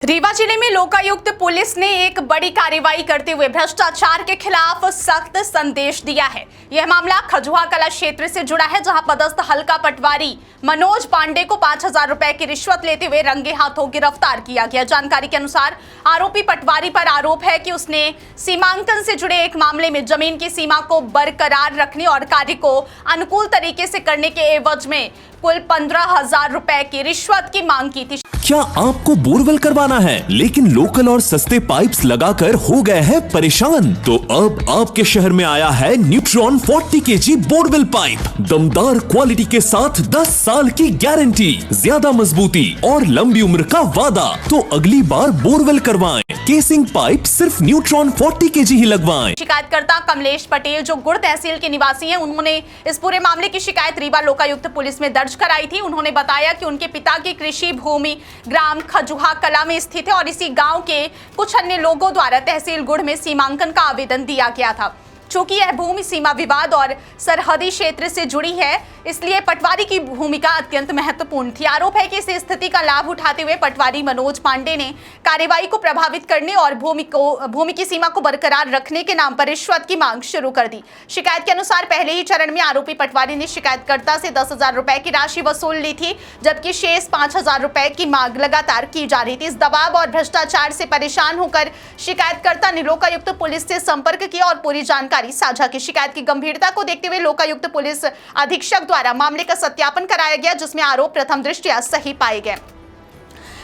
रीवा जिले में लोकायुक्त पुलिस ने एक बड़ी कार्रवाई करते हुए भ्रष्टाचार के खिलाफ सख्त संदेश दिया है। यह मामला खजुहा कला क्षेत्र से जुड़ा है, जहां पदस्थ हल्का पटवारी मनोज पांडे को 5,000 रुपए की रिश्वत लेते हुए रंगे हाथों गिरफ्तार किया गया। जानकारी के अनुसार आरोपी पटवारी पर आरोप है कि उसने सीमांकन से जुड़े एक मामले में जमीन की सीमा को बरकरार रखने और कार्य को अनुकूल तरीके से करने के एवज में कुल 15,000 रुपए की रिश्वत की मांग की थी। क्या आपको बोरवेल करवाना है लेकिन लोकल और सस्ते पाइप्स लगाकर हो गए हैं परेशान? तो अब आपके शहर में आया है न्यूट्रॉन 40 kg बोरवेल पाइप। दमदार क्वालिटी के साथ 10 साल की गारंटी, ज्यादा मजबूती और लंबी उम्र का वादा। तो अगली बार बोरवेल करवाएं, केसिंग पाइप सिर्फ न्यूट्रॉन 40 kg ही लगवाएं। शिकायतकर्ता कमलेश पटेल, जो गुड़ तहसील के निवासी हैं, उन्होंने इस पूरे मामले की शिकायत रीवा लोकायुक्त पुलिस में दर्ज कराई थी। उन्होंने बताया कि उनके पिता की कृषि भूमि ग्राम खजुहा कला में स्थित है और इसी गांव के कुछ अन्य लोगों द्वारा तहसील गुड़ में सीमांकन का आवेदन दिया गया था। चूंकि यह भूमि सीमा विवाद और सरहदी क्षेत्र से जुड़ी है, इसलिए पटवारी की भूमिका अत्यंत महत्वपूर्ण थी। आरोप है कि इस स्थिति का लाभ उठाते हुए पटवारी मनोज पांडे ने कार्रवाई को प्रभावित करने और भूमि की सीमा को बरकरार रखने के नाम पर रिश्वत की मांग शुरू कर दी। शिकायत के अनुसार पहले ही चरण में आरोपी पटवारी ने शिकायतकर्ता से 10,000 रुपए की राशि वसूल ली थी, जबकि शेष 5,000 रुपए की मांग लगातार की जा रही थी। इस दबाव और भ्रष्टाचार से परेशान होकर शिकायतकर्ता ने लोकायुक्त पुलिस से संपर्क किया और पूरी जानकारी साझा की। शिकायत की गंभीरता को देखते हुए लोकायुक्त पुलिस अधीक्षक द्वारा मामले का सत्यापन कराया गया, जिसमें आरोप प्रथम दृष्टया सही पाए गए।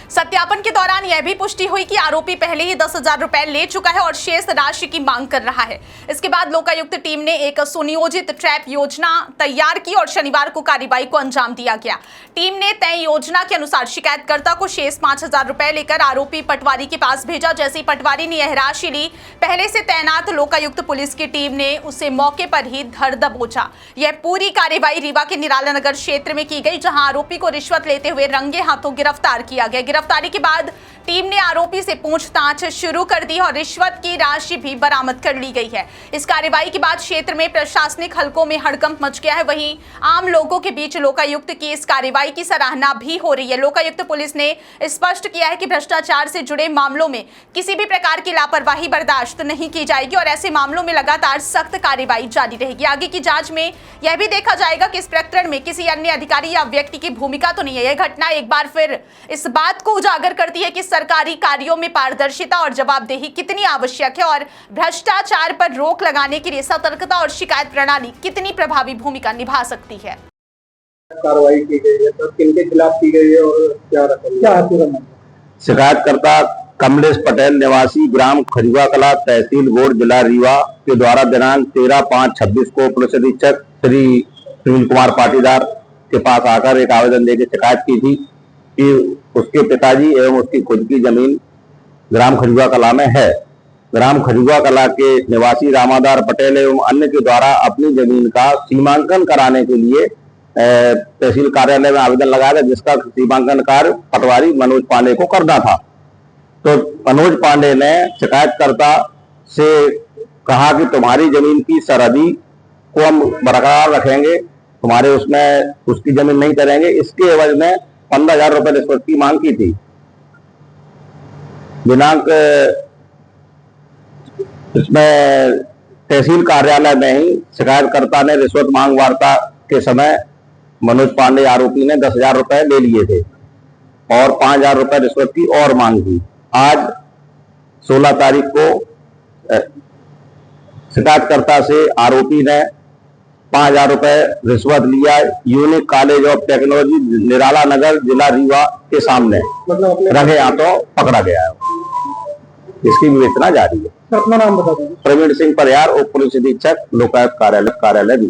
सत्यापन के दौरान यह भी पुष्टि हुई कि आरोपी पहले ही 10,000 रुपए ले चुका है और शेष राशि की मांग कर रहा है। इसके बाद लोकायुक्त टीम ने एक सुनियोजित ट्रैप योजना तैयार की और शनिवार को कार्रवाई को अंजाम दिया गया। टीम ने तय योजना के अनुसार शिकायतकर्ता को शेष 5,000 रुपए लेकर आरोपी पटवारी के पास भेजा। जैसे ही पटवारी ने यह राशि ली, पहले से तैनात लोकायुक्त पुलिस की टीम ने उसे मौके पर ही धर दबोचा। यह पूरी कार्रवाई रीवा के निराला नगर क्षेत्र में की गई, जहां आरोपी को रिश्वत लेते हुए रंगे हाथों गिरफ्तार किया गया। गिरफ्तारी के बाद टीम ने आरोपी से पूछताछ शुरू कर दी और रिश्वत की राशि भी बरामद कर ली गई है। इस कार्रवाई के बाद क्षेत्र में प्रशासनिक हलकों में हड़कंप मच गया है। वहीं आम लोगों के बीच लोकायुक्त की इस कार्रवाई की सराहना भी हो रही है। लोकायुक्त पुलिस ने स्पष्ट किया है कि भ्रष्टाचार से जुड़े मामलों में किसी भी प्रकार की लापरवाही बर्दाश्त नहीं की जाएगी और ऐसे मामलों में लगातार सख्त कार्रवाई जारी रहेगी। आगे की जांच में यह भी देखा जाएगा कि इस प्रकरण में किसी अन्य अधिकारी या व्यक्ति की भूमिका तो नहीं है। यह घटना एक बार फिर इस बात को उजागर करती है कि सरकारी कार्यों में पारदर्शिता और जवाबदेही कितनी आवश्यक है और भ्रष्टाचार पर रोक लगाने के लिए सतर्कता और शिकायत प्रणाली कितनी प्रभावी भूमिका निभा सकती है। कार्रवाई की गई है तो किनके खिलाफ की गई है और क्या शिकायतकर्ता कमलेश पटेल निवासी ग्राम खजुहा कला तहसील गोड़ जिला रीवा के द्वारा दिनांक 13/5/26 को पुलिस अधीक्षक श्री सुनील कुमार पाटीदार के पास आकर एक आवेदन देकर शिकायत की थी कि उसके पिताजी एवं उसकी खुद की जमीन ग्राम खजुहा कला में है। ग्राम खजुहा कला के निवासी रामाधार पटेल एवं अन्य के द्वारा अपनी जमीन का सीमांकन कराने के लिए तहसील कार्यालय में आवेदन लगाया था, जिसका सीमांकन कार्य पटवारी मनोज पांडे को करना था। तो मनोज पांडे ने शिकायतकर्ता से कहा कि तुम्हारी जमीन की सरहदी को हम बरकरार रखेंगे, तुम्हारे उसमें उसकी जमीन नहीं करेंगे। इसके एवज में 15,000 रुपए रिश्वत की मांग की थी। दिनांक इसमें तहसील कार्यालय में ही शिकायतकर्ता ने रिश्वत मांग वार्ता के समय मनोज पांडे आरोपी ने 10,000 रुपए ले लिए थे और 5,000 रुपए रिश्वत की और मांग की। आज 16 तारीख को शिकायतकर्ता से आरोपी ने 5,000 रुपए रिश्वत लिया यूनिक कॉलेज ऑफ टेक्नोलॉजी निराला नगर जिला रीवा के सामने रंगे हाथों पकड़ा गया है। इसकी विवेचना जारी है। अपना नाम बता दीजिए। प्रवीण सिंह परियार, उप पुलिस अधीक्षक लोकायुक्त कार्यालय